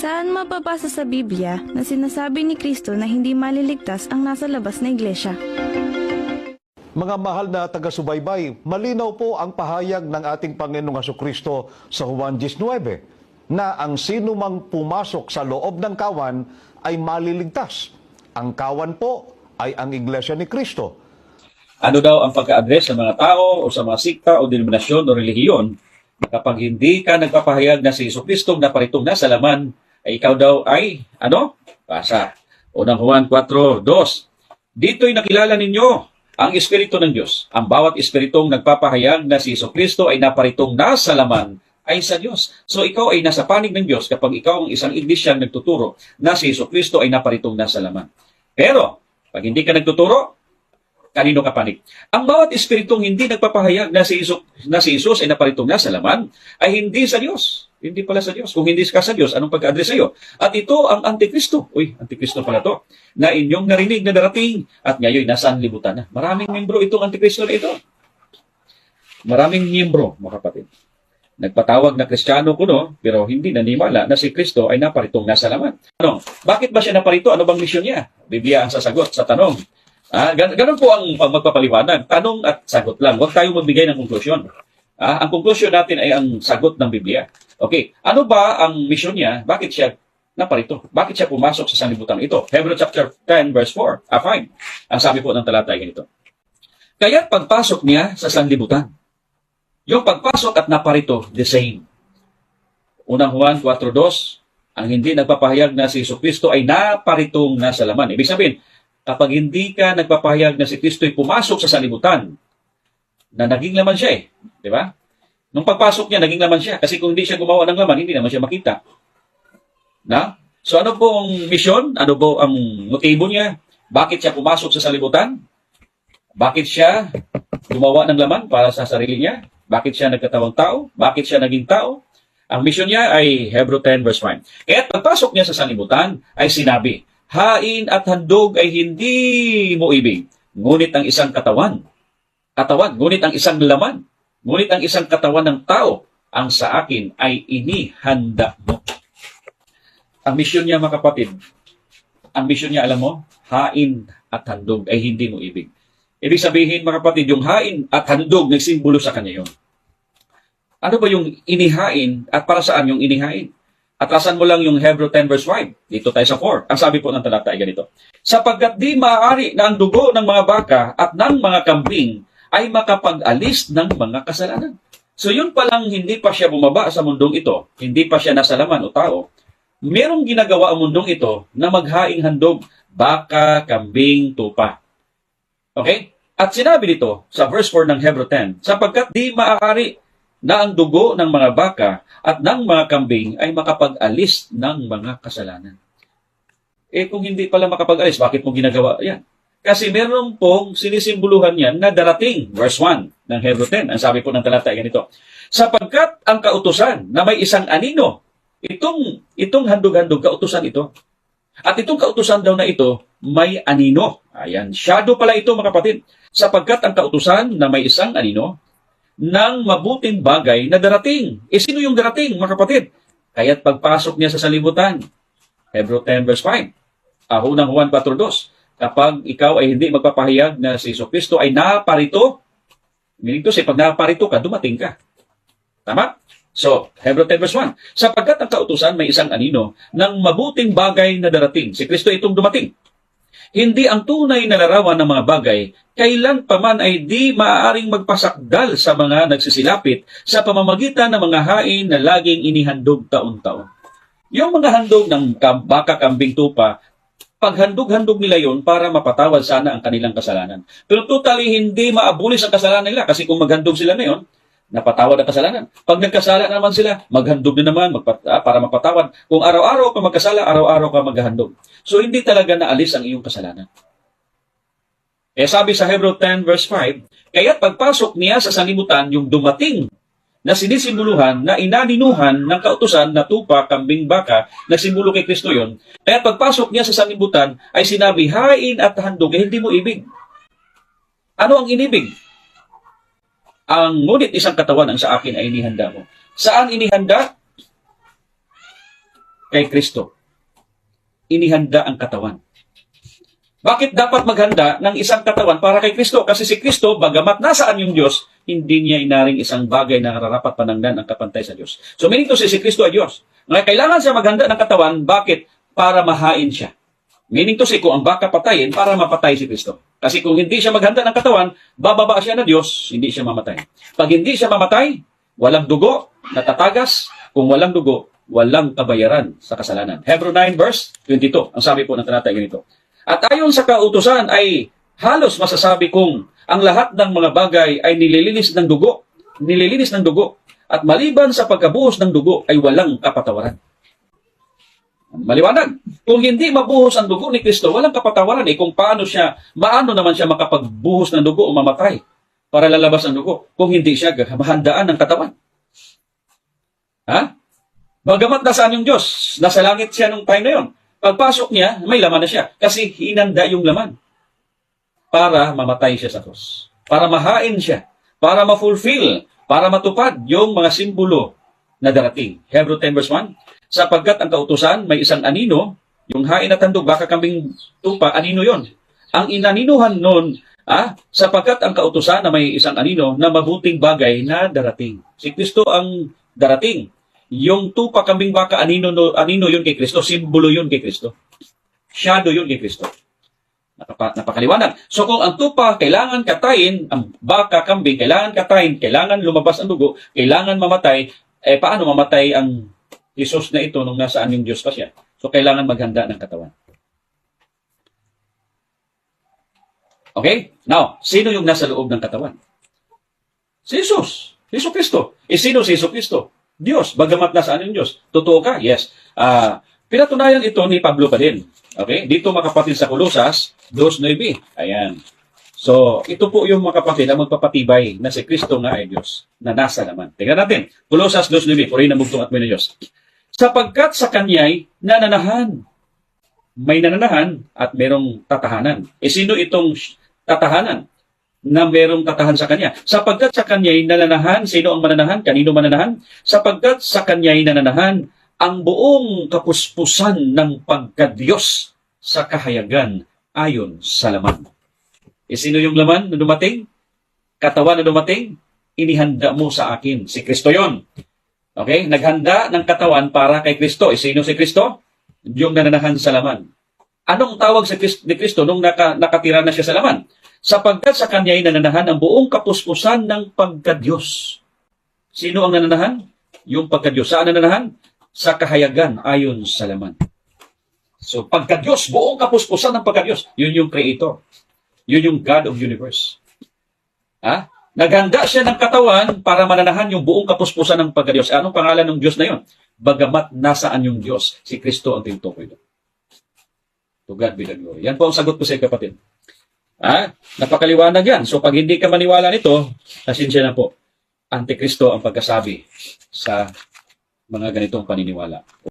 Saan mapapasa sa Biblia na sinasabi ni Kristo na hindi maliligtas ang nasa labas na iglesia? Mga mahal na taga-subaybay, malinaw po ang pahayag ng ating Panginoong Hesukristo sa Juan 19 na ang sino mang pumasok sa loob ng kawan ay maliligtas. Ang kawan po ay ang iglesia ni Kristo. Ano daw ang pagka-address sa mga tao o sa mga sikta o denominasyon o relihiyon na kapag hindi ka nagpapahayag na si Jesucristo na paritong nasa laman, ay ikaw daw ay, Basa. Unang Juan 4:2. Dito'y nakilala ninyo ang Espiritu ng Diyos. Ang bawat Espiritong nagpapahayag na si Jesucristo ay naparitong nasa laman ay sa Diyos. So ikaw ay nasa panig ng Diyos kapag ikaw ang isang iglesyang nagtuturo na si Jesucristo ay naparitong nasa laman. Pero, pag hindi ka nagtuturo, kanino ka panig? Ang bawat Espiritong hindi nagpapahayag na si Jesus ay naparitong nasa laman ay hindi sa Diyos. Hindi pala sa Diyos. Kung hindi ka sa Diyos, anong pag-address sa iyo? At ito ang Antikristo. Antikristo pala to. Na inyong narinig na darating at ngayon nasa libutan na. Maraming membro itong Antikristo na ito. Maraming membro, mga kapatid. Nagpatawag na Kristiyano kuno, pero hindi nanimala na si Kristo ay naparitong nasa laman. Bakit ba siya naparito? Ano bang misyon niya? Biblia ang sasagot sa tanong. Ganun po ang magpapaliwanag. Tanong at sagot lang. Huwag tayong magbigay ng konklusyon. Ang konklusyon natin ay ang sagot ng Biblia. Okay, ano ba ang misyon niya? Bakit siya naparito? Bakit siya pumasok sa sanlibutan ito? Hebrews chapter 10 verse 5. Ang sabi po ng talata ay ganito. Kaya't pagpasok niya sa sanlibutan. Yung pagpasok at naparito, the same. Unang Juan 4:2, ang hindi nagpapahayag na si Jesucristo ay naparitong nasa laman. Ibig sabihin, kapag hindi ka nagpapahayag na si Kristo ay pumasok sa sanlibutan, na naging laman siya di ba? Nung pagpasok niya, naging laman siya. Kasi kung hindi siya gumawa ng laman, hindi naman siya makita. So ano po ang misyon? Ano po ang motibo niya? Bakit siya pumasok sa sanlibutan? Bakit siya gumawa ng laman para sa sarili niya? Bakit siya nagkatawang tao? Bakit siya naging tao? Ang misyon niya ay Hebrews 10 verse 5. Kaya pagpasok niya sa sanlibutan ay sinabi, hain at handog ay hindi mo ibig, ngunit ang isang katawan, ngunit ang isang laman, ngunit ang isang katawan ng tao, ang sa akin ay inihanda mo. Ang misyon niya, mga kapatid, ang misyon niya, alam mo, hain at handog ay hindi mo ibig. Ibig sabihin, mga kapatid, yung hain at handog nagsimbolo sa kanya yun. Ano ba yung inihain at para saan yung inihain? Atasan mo lang yung Hebrews 10 verse 5. Dito tayo sa 4. Ang sabi po ng talata ay ganito. Sapagkat di maaari na ang dugo ng mga baka at ng mga kambing ay makapag-alis ng mga kasalanan. So yun palang hindi pa siya bumaba sa mundong ito, hindi pa siya nasa laman o tao, merong ginagawa ang mundong ito na maghaing handog, baka, kambing, tupa. Okay? At sinabi dito sa verse 4 ng Hebrews 10, sapagkat di maaari na ang dugo ng mga baka at ng mga kambing ay makapag-alis ng mga kasalanan. Kung hindi pala makapag-alis, bakit mo ginagawa yan? Kasi meron pong sinisimboluhan yan na darating, verse 1 ng Hebrews 10. Ang sabi po ng talata ay ganito, sapagkat ang kautusan na may isang anino, itong handog-handog, kautusan ito. At itong kautusan daw na ito, may anino. Ayan, shadow pala ito, mga kapatid. Sapagkat ang kautusan na may isang anino, ng mabuting bagay na darating. Sino yung darating, mga kapatid? Kaya't pagpasok niya sa sanlibutan, Hebrews 10 verse 5, Unang Juan 4:2, kapag ikaw ay hindi magpapahayag na si Jesucristo ay naparito, meaning to say, pag naparito ka, dumating ka. Tama? So, Hebrews 10 verse 1, sapagkat ang kautusan may isang anino ng mabuting bagay na darating. Si Kristo itong dumating. Hindi ang tunay na larawan ng mga bagay, kailan pa man ay di maaaring magpasakdal sa mga nagsisilapit sa pamamagitan ng mga hain na laging inihandog taon-taon. Yung mga handog ng baka, kambing, tupa, paghandog-handog nila yon para mapatawad sana ang kanilang kasalanan. Pero totally hindi maabulis ang kasalanan nila kasi kung maghandog sila na yon, napatawad ang kasalanan. Pag nagkasala naman sila, maghandog na naman para mapatawad. Kung araw-araw ka magkasala, araw-araw ka maghandog. So hindi talaga naalis ang iyong kasalanan. Sabi sa Hebrews 10 verse 5, kaya't pagpasok niya sa sanlibutan yung dumating na sinisimboluhan na inaninuhan ng kautusan na tupa, kambing, baka, na simbolo kay Kristo yon. Kaya pagpasok niya sa sanlibutan ay sinabi, hain at handog, hindi mo ibig. Ano ang inibig? Ang ngunit isang katawan ang sa akin ay inihanda mo. Saan inihanda? kay Kristo, inihanda ang katawan. Bakit dapat maghanda ng isang katawan para kay Kristo? Kasi si Kristo, bagamat nasaan yung Diyos, hindi niya inaring isang bagay na nararapat panangnan ang kapantay sa Diyos. So meaning to say, si Kristo ay Diyos. Ngayon, kailangan siya maghanda ng katawan. Bakit? Para mahain siya. Meaning to say, kung ang baka patayin, para mapatay si Kristo. Kasi kung hindi siya maghanda ng katawan, bababa siya na Diyos, hindi siya mamatay. Pag hindi siya mamatay, walang dugo, natatagas. Kung walang dugo, walang kabayaran sa kasalanan. Hebrew 9 verse 22. Ang sabi po ng talata ganito. At ayon sa kautusan ay halos masasabi kong ang lahat ng mga bagay ay nililinis ng dugo. Nililinis ng dugo. At maliban sa pagkabuhos ng dugo ay walang kapatawaran. Maliwanag. Kung hindi mabuhos ang dugo ni Kristo, walang kapatawaran. Kung maano naman siya makapagbuhos ng dugo o mamatay para lalabas ang dugo kung hindi siya mahandaan ng katawan. Ha? Bagamat nasaan yung Diyos, nasa langit siya nung time na yon. Pagpasok niya, may laman na siya. Kasi hinanda yung laman para mamatay siya sa krus. Para mahain siya. Para ma-fulfill. Para matupad yung mga simbolo na darating. Hebrew 10 verse 1. Sapagkat ang kautusan may isang anino, yung hain at handog, baka kambing tupa, anino yon. Ang inaninuhan nun, sapagkat ang kautusan na may isang anino na mabuting bagay na darating. Si Kristo ang darating. Yung tupa, kambing, baka, anino yun kay Kristo. Simbolo yun kay Kristo. Shadow yun kay Kristo. Napakaliwanag. So kung ang tupa kailangan katayin, ang baka, kambing, kailangan katayin, kailangan lumabas ang dugo, kailangan mamatay, paano mamatay ang Jesus na ito nung nasaan yung Diyos pa siya? So kailangan maghanda ng katawan. Okay? Now, sino yung nasa loob ng katawan? Si Jesus. Jesu Kristo. Sino si Jesu Kristo? Diyos, bagamat nasaan yung Diyos. Totoo ka? Yes. Pinatunayan ito ni Pablo pa din. Okay? Dito mga kapatid sa Colosas 2:9. Ayan. So, ito po yung mga kapatid na magpapatibay na si Kristo nga ay Diyos na nasa laman. Tingnan natin. Colosas 2:9. Purihin ang bugtong at may na Diyos. Sapagkat sa Kanya'y nananahan. May nananahan at merong tatahanan. Sino itong tatahanan? Na merong tatahan sa Kanya. Sapagkat sa Kanya'y nananahan, sino ang mananahan? Kanino mananahan? Sapagkat sa Kanya'y nananahan ang buong kapuspusan ng pagkadiyos sa kahayagan ayon sa laman. Sino yung laman na dumating? Katawan na dumating? Inihanda mo sa akin. Si Kristo yon. Okay? Naghanda ng katawan para kay Kristo. Sino si Kristo? Yung nananahan sa laman. Anong tawag ni Kristo nung nakatira na siya sa laman? Sapagkat sa Kanya'y nananahan ang buong kapuspusan ng pagkadiyos. Sino ang nananahan? Yung pagkadiyos. Saan nananahan? Sa kahayagan ayon sa laman. So, pagkadiyos, buong kapuspusan ng pagkadiyos. Yun yung Creator. Yun yung God of universe. Naghanda siya ng katawan para mananahan yung buong kapuspusan ng pagkadiyos. Anong pangalan ng Diyos na yun? Bagamat nasaan yung Diyos, si Kristo ang tinutukoy doon. To God be the glory. Yan po ang sagot ko sa kapatid. Napakaliwanag yan. So pag hindi ka maniwala nito, pasensya na po. Antikristo ang pagkasabi sa mga ganitong paniniwala.